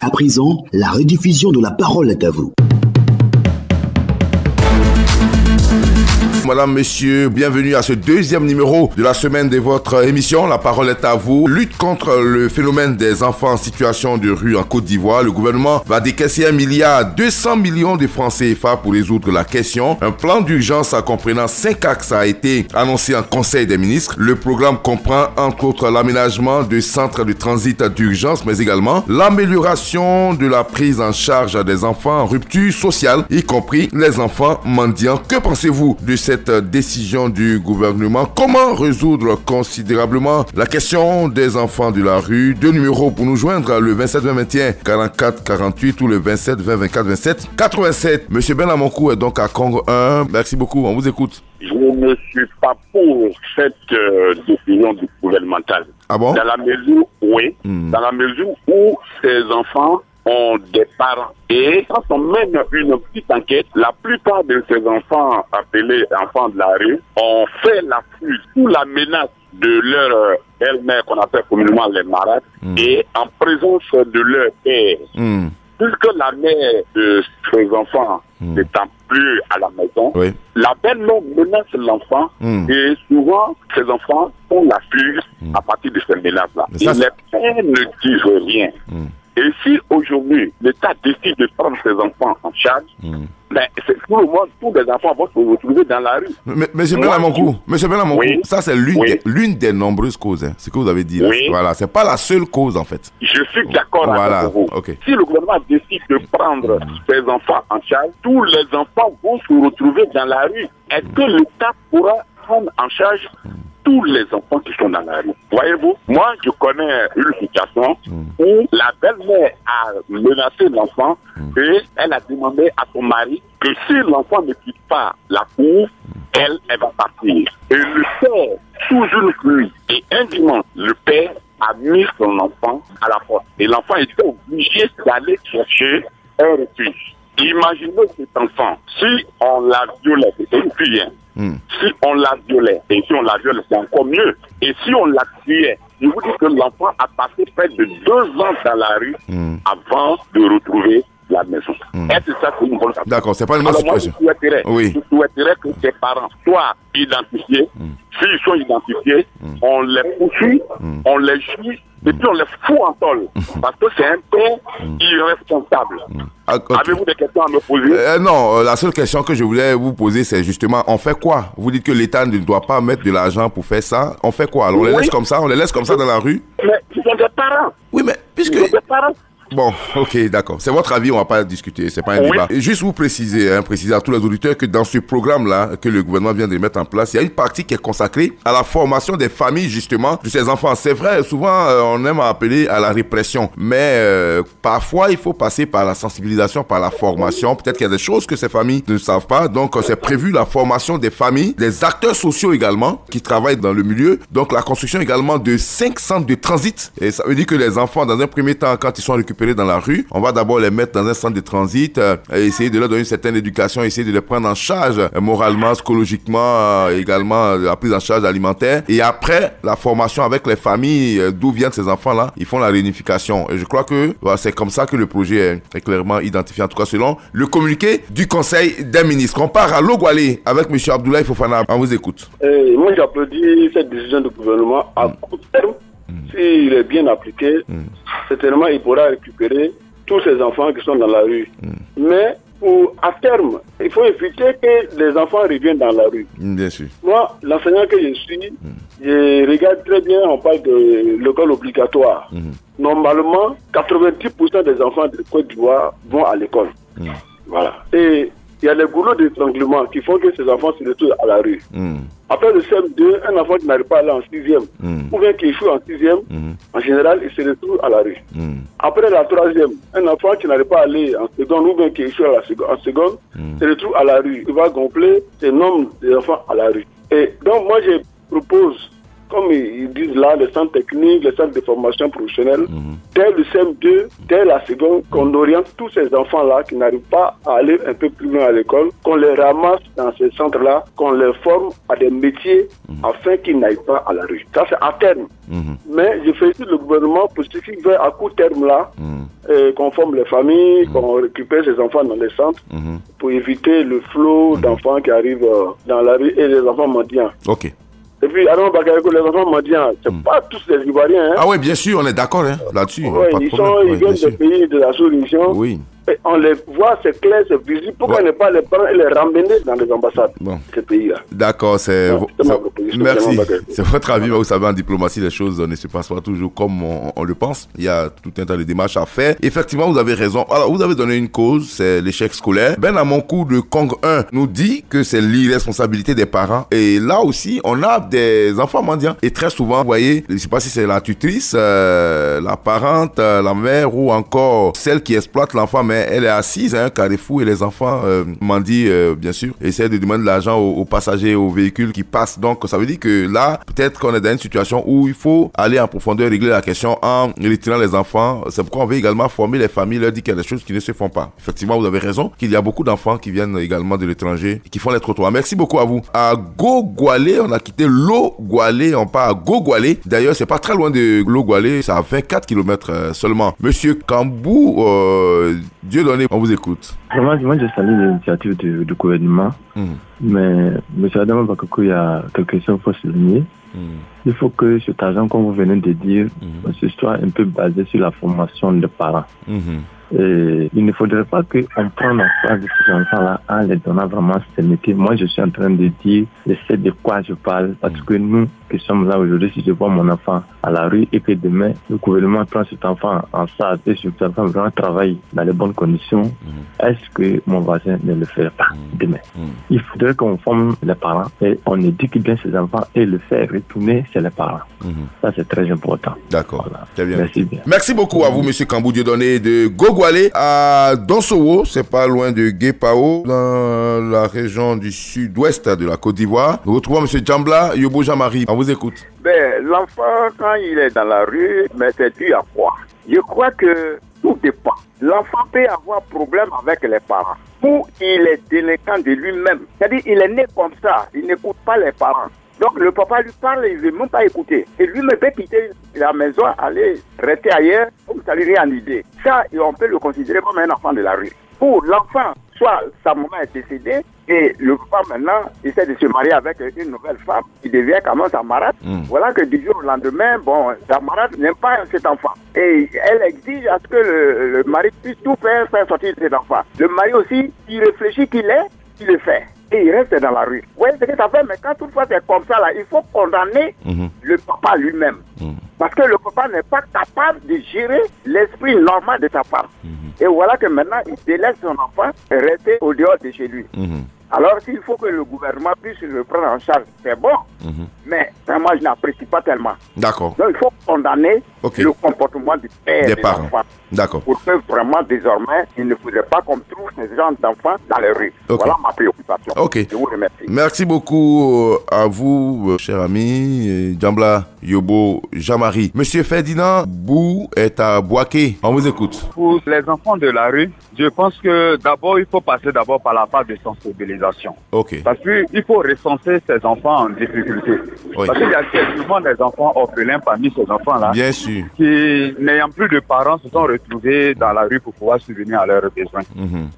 À présent, la rediffusion de La Parole est à vous. Madame, Messieurs, bienvenue à ce deuxième numéro de la semaine de votre émission. La parole est à vous. Lutte contre le phénomène des enfants en situation de rue en Côte d'Ivoire. Le gouvernement va décaisser 1,2 milliard de francs CFA pour résoudre la question. Un plan d'urgence comprenant 5 axes a été annoncé en Conseil des ministres. Le programme comprend entre autres l'aménagement de centres de transit d'urgence, mais également l'amélioration de la prise en charge des enfants en rupture sociale, y compris les enfants mendiants. Que pensez-vous de cette décision du gouvernement? Comment résoudre considérablement la question des enfants de la rue? 2 numéros pour nous joindre, le 27 20 21 44 48 ou le 27 20 24 27 87. Monsieur Benamonkou est donc à Congo 1. Merci beaucoup, on vous écoute. Je ne suis pas pour cette décision du gouvernemental. Ah bon? Dans la mesure, oui, dans la mesure où ces enfants ont des parents. Et quand on mène une petite enquête, la plupart de ces enfants appelés enfants de la rue ont fait la fuite sous la menace de leur belle-mère qu'on appelle communément les marades et en présence de leur père. Puisque la mère de ces enfants n'étant plus à la maison, la belle-mère menace l'enfant et souvent ces enfants font la fuite à partir de ces menaces-là. Et les pères ne disent rien. Et si aujourd'hui l'État décide de prendre ses enfants en charge, ben, tout le monde, tous les enfants vont se retrouver dans la rue. Monsieur Benamonkou, ça c'est l'une des nombreuses causes, hein, ce que vous avez dit. Voilà, c'est pas la seule cause en fait. Je suis d'accord avec vous. Si le gouvernement décide de prendre ses enfants en charge, tous les enfants vont se retrouver dans la rue. Est-ce que l'État pourra prendre en charge tous les enfants qui sont dans la rue? Voyez-vous, moi je connais une situation où la belle-mère a menacé l'enfant et elle a demandé à son mari que si l'enfant ne quitte pas la cour, elle va partir. Et le père, sous une pluie et un dimanche, le père a mis son enfant à la porte. Et l'enfant était obligé d'aller chercher un refuge. Imaginez cet enfant, si on l'a violé, c'est une fille, si on la violait, et si on la viole, c'est encore mieux. Et si on la tuait, je vous dis que l'enfant a passé près de 2 ans dans la rue avant de retrouver la maison. Est-ce que ça, c'est une bonne chose? D'accord, c'est pas une bonne situation. Je souhaiterais que ses parents soient identifiés. S'ils sont identifiés, on les poursuit, on les juge, et puis on les fout en tôle. Parce que c'est un père irresponsable. Avez-vous des questions à me poser? Non, la seule question que je voulais vous poser, c'est justement, on fait quoi? Vous dites que l'État ne doit pas mettre de l'argent pour faire ça. On fait quoi? Alors, on les laisse comme ça? On les laisse comme ça dans la rue? Mais ils sont des parents. Oui, mais puisque... Ils sont des parents. Bon, ok, d'accord. C'est votre avis, on va pas discuter, c'est pas un débat. Et juste vous préciser à tous les auditeurs que dans ce programme-là, que le gouvernement vient de mettre en place, il y a une partie qui est consacrée à la formation des familles, justement, de ces enfants. C'est vrai, souvent, on aime appeler à la répression, mais parfois, il faut passer par la sensibilisation, par la formation. Peut-être qu'il y a des choses que ces familles ne savent pas, donc c'est prévu la formation des familles, des acteurs sociaux également, qui travaillent dans le milieu, donc la construction également de 5 centres de transit. Et ça veut dire que les enfants, dans un premier temps, quand ils sont récupérés dans la rue, on va d'abord les mettre dans un centre de transit, essayer de leur donner une certaine éducation, essayer de les prendre en charge moralement, psychologiquement, également la prise en charge alimentaire. Et après, la formation avec les familles d'où viennent ces enfants-là, ils font la réunification. Et je crois que c'est comme ça que le projet est clairement identifié, en tout cas selon le communiqué du Conseil des ministres. On part à Logwalé avec M. Abdoulaye Fofana. On vous écoute. Moi, j'applaudis cette décision du gouvernement à court terme. S'il est bien appliqué, certainement il pourra récupérer tous ces enfants qui sont dans la rue. Mais à terme, il faut éviter que les enfants reviennent dans la rue. Bien sûr. Moi, l'enseignant que je suis, je regarde très bien, on parle de l'école obligatoire. Normalement, 90% des enfants de Côte d'Ivoire vont à l'école. Voilà. Et il y a les goulots d'étranglement qui font que ces enfants se retrouvent à la rue. Après le CM2, un enfant qui n'arrive pas à aller en 6e, ou bien qui échoue en 6e, en général, il se retrouve à la rue. Après la 3e, un enfant qui n'arrive pas à aller en seconde, ou bien qui échoue en seconde, se retrouve à la rue. Il va gonfler le nombre d'enfants à la rue. Et donc, moi, je propose comme ils disent là, les centres techniques, les centres de formation professionnelle, dès le CM2, dès la seconde, qu'on oriente tous ces enfants-là qui n'arrivent pas à aller un peu plus loin à l'école, qu'on les ramasse dans ces centres-là, qu'on les forme à des métiers afin qu'ils n'aillent pas à la rue. Ça, c'est à terme. Mais je félicite le gouvernement pour ce qui veut à court terme là, qu'on forme les familles, qu'on récupère ces enfants dans les centres pour éviter le flot d'enfants qui arrivent dans la rue et les enfants mendiants. Ok. Et puis, Adam Bakareko, les enfants mendiants, c'est pas tous les Ivoiriens. Hein. Ah oui, bien sûr, on est d'accord là-dessus. Ouais, ils viennent des pays de la sous-région. Oui. Et on les voit, c'est clair, c'est visible. Pourquoi ne pas les prendre et les ramener dans les ambassades de ces pays-là? D'accord, merci. C'est votre avis, vous savez, en diplomatie, les choses ne se passent pas toujours comme on le pense. Il y a tout un tas de démarches à faire. Effectivement, vous avez raison. Alors, vous avez donné une cause, c'est l'échec scolaire. Ben Amonkou de Kong 1 nous dit que c'est l'irresponsabilité des parents. Et là aussi, on a des enfants mendiants. Et très souvent, vous voyez, je ne sais pas si c'est la tutrice, la parente, la mère ou encore celle qui exploite l'enfant, mais elle est assise à un carrefour et les enfants mendient, bien sûr, essaient de demander de l'argent aux passagers, aux véhicules qui passent. Donc, ça veut dire que là, peut-être qu'on est dans une situation où il faut aller en profondeur, régler la question en retirant les enfants. C'est pourquoi on veut également former les familles, leur dire qu'il y a des choses qui ne se font pas. Effectivement, vous avez raison, qu'il y a beaucoup d'enfants qui viennent également de l'étranger et qui font les trottoirs. Merci beaucoup à vous. À Gogoualé, on a quitté Logoualé, on part à Gogoualé. D'ailleurs, c'est pas très loin de Logoualé, c'est à 24 km seulement. Monsieur Kambou, Dieu donné, on vous écoute. Moi, je salue l'initiative du gouvernement, mais M. Adam Bakareko, il y a quelque chose qu'il faut souligner. Il faut que cet argent, comme vous venez de dire, ce soit un peu basé sur la formation des parents. Et il ne faudrait pas qu'on prenne en charge ces enfants-là en les donnant vraiment ce métier. Moi, je suis en train de dire, je sais de quoi je parle, parce que nous qui sommes là aujourd'hui, si je vois mon enfant à la rue et que demain, le gouvernement prend cet enfant en charge et cet enfant vraiment travaille dans les bonnes conditions, est-ce que mon voisin ne le ferait pas demain? Il faudrait qu'on forme les parents et on éduque bien ces enfants et le faire retourner chez les parents. Ça, c'est très important. D'accord. Voilà. Très bien. Merci bien. Merci beaucoup à vous, M. Kambou Dieudonné de Gogoualé à Donsowo, c'est pas loin de Guépao, dans la région du sud-ouest de la Côte d'Ivoire. Nous retrouvons M. Djambla Yobo Jean-Marie. On vous écoute. Ben, l'enfant, quand il est dans la rue, mais c'est dû à quoi? Je crois que tout dépend. L'enfant peut avoir problème avec les parents. Ou il est délinquant de lui-même. C'est-à-dire, il est né comme ça. Il n'écoute pas les parents. Donc le papa lui parle, il ne veut même pas écouter. Et lui-même peut quitter la maison, aller rester ailleurs, comme ça lui rien l'idée. Ça, on peut le considérer comme un enfant de la rue. Pour l'enfant, soit sa maman est décédée, et le papa maintenant essaie de se marier avec une nouvelle femme, qui devient quand même sa marade. Voilà que du jour au lendemain, bon, sa marade n'aime pas cet enfant. Et elle exige à ce que le mari puisse tout faire sortir cet enfant. Le mari aussi, il réfléchit qu'il le fait. Et il reste dans la rue. Vous voyez ce que ça fait, mais quand toutefois c'est comme ça, là, il faut condamner le papa lui-même. Parce que le papa n'est pas capable de gérer l'esprit normal de sa femme. Et voilà que maintenant, il délaisse son enfant et rester au dehors de chez lui. Alors, s'il faut que le gouvernement puisse le prendre en charge, c'est bon. Mais moi, je n'apprécie pas tellement. D'accord. Donc, il faut condamner le comportement du père des parents. D'accord. Pour que vraiment, désormais, il ne faudrait pas qu'on trouve ces gens d'enfants dans les rues. Voilà ma préoccupation. Je vous remercie. Merci beaucoup à vous, cher ami, Djambla Yobo Jean-Marie. Monsieur Ferdinand Bou est à Boaké. On vous écoute. Pour les enfants de la rue, je pense que d'abord, il faut passer d'abord par la phase de sensibilisation. Parce qu'il faut recenser ces enfants en difficulté. Parce qu'il y a souvent des enfants orphelins parmi ces enfants-là. Bien sûr. Qui, n'ayant plus de parents, se sont retrouvés dans la rue pour pouvoir subvenir à leurs besoins.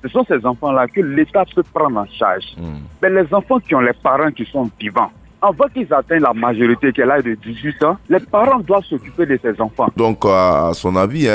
Ce sont ces enfants-là que l'État peut prendre en charge. Mais les enfants qui ont les parents qui sont vivants, avant qu'ils atteignent la majorité, qu'elle ait de 18 ans, les parents doivent s'occuper de ces enfants. Donc, à son avis,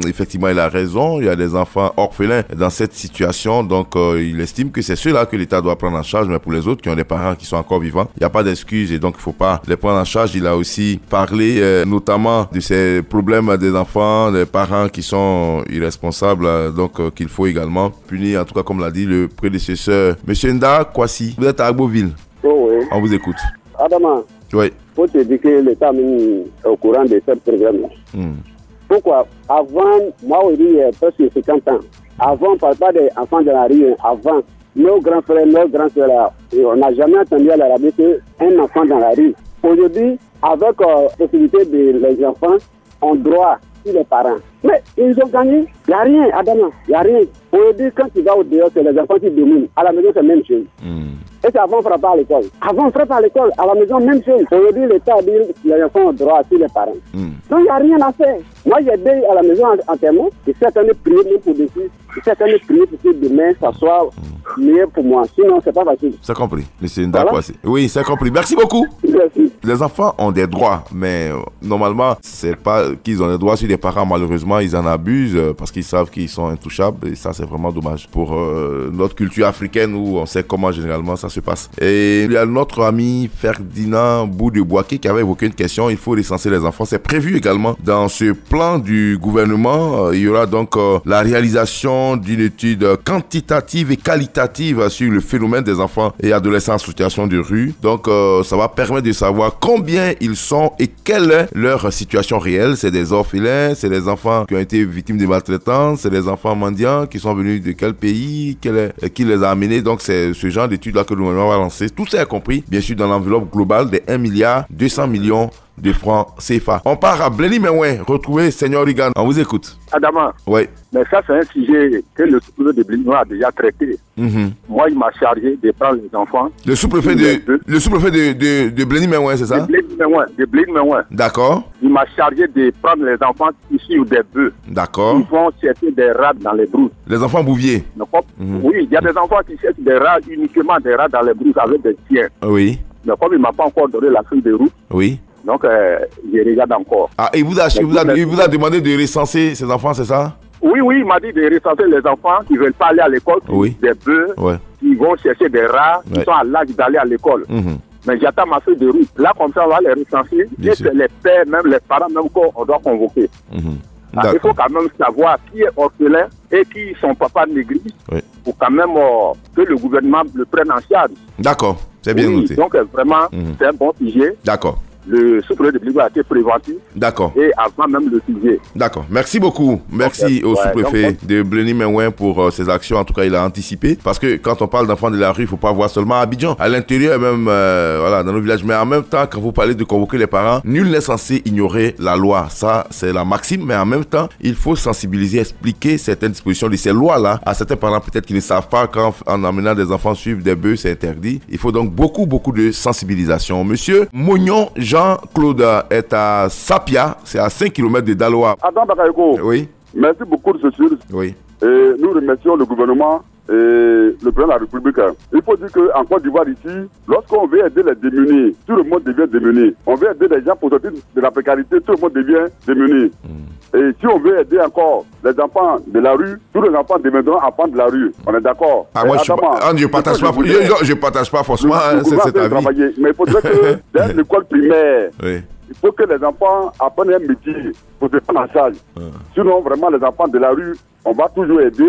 effectivement, il a raison. Il y a des enfants orphelins dans cette situation. Donc, il estime que c'est ceux-là que l'État doit prendre en charge. Mais pour les autres qui ont des parents qui sont encore vivants, il n'y a pas d'excuse et donc il ne faut pas les prendre en charge. Il a aussi parlé notamment de ces problèmes des enfants, des parents qui sont irresponsables. Donc, qu'il faut également punir, en tout cas, comme l'a dit le prédécesseur. Monsieur Nda Kwasi, vous êtes à Agboville. Oui. On vous écoute. Adama, oui. Faut te dire que l'État est au courant de ce programme. Pourquoi? Avant, moi, il y a presque 50 ans, avant, on ne parle pas des enfants de la rue. Avant, nos grands frères, on n'a jamais entendu à l'Arabie qu'un enfant dans la rue. Aujourd'hui, avec possibilité de les enfants ont droit sur les parents. Mais ils ont gagné. Il n'y a rien, Adama. Il n'y a rien. Aujourd'hui, quand tu vas au dehors, c'est les enfants qui dominent. À la maison, c'est la même chose. Et c'est avant, on ne frappe pas à l'école. Avant, on frappe pas à l'école. À la maison, même chose. Aujourd'hui, l'État dit que les enfants ont droit sur les parents. Donc, il n'y a rien à faire. Moi, j'ai aidé à la maison en témoin. Et certaines prières même pour dessus. Certaines prières pour que demain, ça soit mieux pour moi. Sinon, c'est pas facile. C'est compris. Monsieur Ndakwa. Voilà. Oui, c'est compris. Merci beaucoup. Merci. Les enfants ont des droits, mais normalement, c'est pas qu'ils ont des droits sur les parents. Malheureusement, ils en abusent parce qu'ils savent qu'ils sont intouchables. Et ça, c'est vraiment dommage pour notre culture africaine où on sait comment généralement ça se passe. Et il y a notre ami Ferdinand Boudeboaké qui avait évoqué une question. Il faut recenser les enfants. C'est prévu également dans ce plan du gouvernement. Il y aura donc la réalisation d'une étude quantitative et qualitative sur le phénomène des enfants et adolescents en situation de rue. Donc, ça va permettre de savoir combien ils sont et quelle est leur situation réelle. C'est des orphelins, c'est des enfants qui ont été victimes de maltraitance, c'est des enfants mendiants qui sont venus de quel pays, qui les a amenés. Donc, c'est ce genre d'études-là que le gouvernement va lancer. Tout ça est compris, bien sûr, dans l'enveloppe globale des 1,2 milliard de francs CFA. On part à Bléni Menouin, retrouver Seigneur Rigan. On vous écoute. Adama. Oui. Mais ça, c'est un sujet que le sous-préfet de Bléni Menouin a déjà traité. Moi, il m'a chargé de prendre les enfants. Le sous-préfet de Bléni Menouin, c'est ça? De Bléni Menouin. D'accord. Il m'a chargé de prendre les enfants issus des bœufs. D'accord. Ils vont chercher des rats dans les brousses. Les enfants bouviers. Oui, il y a des enfants qui cherchent des rats, uniquement des rats dans les brousses avec des chiens. Oui. Mais comme il ne m'a pas encore donné la feuille de route. Oui. Donc, je regarde encore. Ah, il vous a demandé de recenser ces enfants, c'est ça? Oui, il m'a dit de recenser les enfants qui ne veulent pas aller à l'école, des bœufs, qui vont chercher des rats, qui sont à l'âge d'aller à l'école. Mais j'attends ma feuille de route. Là, comme ça, on va les recenser. Et c'est les pères, même les parents, même qu'on doit convoquer. Il faut quand même savoir qui est orphelin et qui son papa néglige pour quand même que le gouvernement le prenne en charge. D'accord, c'est bien noté. Donc vraiment, c'est un bon sujet. D'accord. Le sous-préfet de Bléni a été préventif. D'accord. Et avant même le sujet. D'accord. Merci beaucoup. Merci au sous-préfet de Bléni Menouin pour ses actions. En tout cas, il a anticipé. Parce que quand on parle d'enfants de la rue, il ne faut pas voir seulement à Abidjan. À l'intérieur, même dans nos villages. Mais en même temps, quand vous parlez de convoquer les parents, nul n'est censé ignorer la loi. Ça, c'est la maxime. Mais en même temps, il faut sensibiliser, expliquer certaines dispositions de ces lois-là à certains parents peut-être qui ne savent pas qu'en emmenant des enfants suivre des bœufs, c'est interdit. Il faut donc beaucoup de sensibilisation. Monsieur Mognon Jean-Claude est à Sapia, c'est à 5 km de Daloa. Adam Bakayoko. Oui. Merci beaucoup de ce sujet. Oui. Et nous remercions le gouvernement et le président de la République. Il faut dire qu'en Côte d'Ivoire ici, lorsqu'on veut aider les démunis, tout le monde devient démuni. On veut aider les gens pour sortir de la précarité, tout le monde devient démuni. Et si on veut aider encore les enfants de la rue, tous les enfants deviendront enfants de la rue. On est d'accord? Ah, moi, je ne partage pas forcément cet avis. Mais il faudrait que dans l'école primaire, il faut que les enfants apprennent un métier pour se prendre en charge. Sinon, vraiment, les enfants de la rue, on va toujours aider,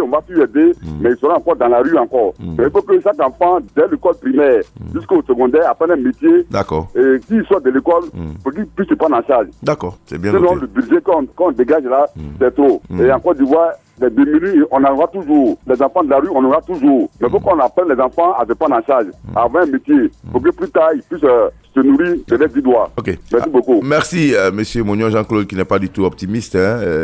mais ils seront encore dans la rue encore. Mais il faut que chaque enfant, dès l'école primaire jusqu'au secondaire, apprenne un métier. D'accord. Et qu'il soit de l'école, pour qu'il puisse se prendre en charge. D'accord, c'est bien Sinon, noté. le budget qu'on dégage là, c'est trop. Et en Côte d'Ivoire, les démunis, on en aura toujours. Les enfants de la rue, on en aura toujours. Mais il faut qu'on apprenne les enfants à se prendre en charge, à avoir un métier, pour que plus tard, ils puissent se nourrir de leurs dix doigts. Ok. Merci beaucoup. Merci, monsieur Mognon Jean-Claude, qui n'est pas du tout optimiste.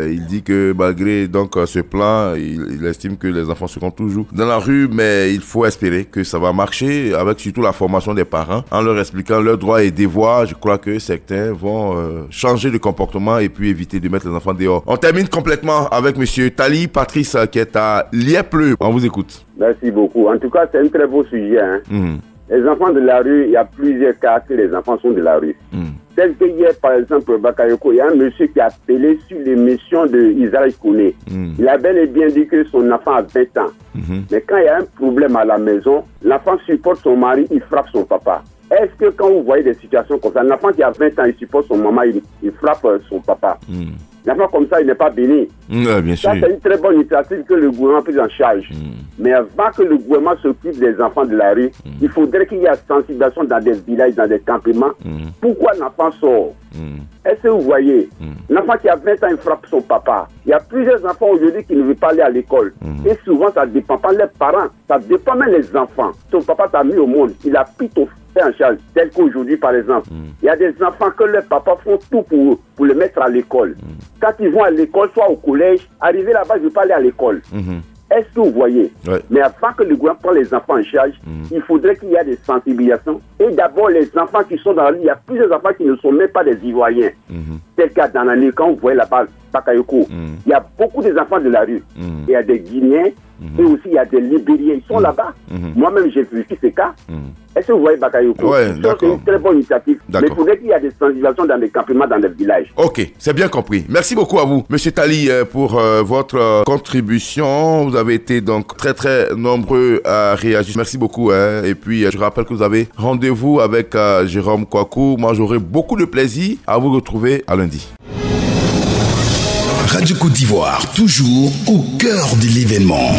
Il dit que malgré donc ce plan, il estime que les enfants seront toujours dans la rue, mais il faut espérer que ça va marcher avec surtout la formation des parents, en leur expliquant leurs droits et devoirs. Je crois que certains vont changer de comportement et puis éviter de mettre les enfants dehors. On termine complètement avec monsieur Tali Patrice, qui est à Liepleu. On vous écoute. Merci beaucoup. En tout cas, c'est un très beau sujet. Les enfants de la rue, il y a plusieurs cas que les enfants sont de la rue. Tel que hier, par exemple, Bakayoko, il y a un monsieur qui a appelé sur l'émission de Israël Kouné. Il a bel et bien dit que son enfant a 20 ans. Mais quand il y a un problème à la maison, l'enfant supporte son mari, il frappe son papa. Est-ce que quand vous voyez des situations comme ça, l'enfant qui a 20 ans, il supporte son maman, il frappe son papa. L'enfant comme ça, il n'est pas béni. Bien sûr. Ça, c'est une très bonne initiative que le gouvernement prise en charge. Mais avant que le gouvernement s'occupe des enfants de la rue, il faudrait qu'il y ait sensibilisation dans des villages, dans des campements. Pourquoi l'enfant sort? Est-ce que vous voyez? L'enfant qui a 20 ans, il frappe son papa. Il y a plusieurs enfants aujourd'hui qui ne veulent pas aller à l'école. Et souvent, ça ne dépend pas des parents. Ça dépend même des enfants. Ton papa t'a mis au monde. Il a pris fait en charge. Tel qu'aujourd'hui, par exemple, il y a des enfants que leurs papas font tout pour les mettre à l'école. Quand ils vont à l'école, soit au collège, arriver là-bas, je ne veux pas aller à l'école. Est-ce que vous voyez? Mais avant que le gouvernement prenne les enfants en charge, il faudrait qu'il y ait des sensibilisations. Et d'abord, les enfants qui sont dans la rue, il y a plusieurs enfants qui ne sont même pas des Ivoiriens. Tel cas dans l'année, quand vous voyez là-bas, Bakayoko, il y a beaucoup des enfants de la rue. Il y a des Guinéens et aussi il y a des Libériens. Ils sont là-bas. Moi-même, j'ai vécu ces cas. Est-ce que vous voyez Bakayoko? C'est une très bonne initiative. Mais il faudrait qu'il y ait des sensibilisations dans les campements, dans les villages. Ok, c'est bien compris. Merci beaucoup à vous, Monsieur Tali, pour votre contribution. Vous avez été donc très nombreux à réagir. Merci beaucoup. Et puis, je rappelle que vous avez rendez-vous avec Jérôme Kouakou. Moi, j'aurai beaucoup de plaisir à vous retrouver à lundi. Radio Côte d'Ivoire, toujours au cœur de l'événement.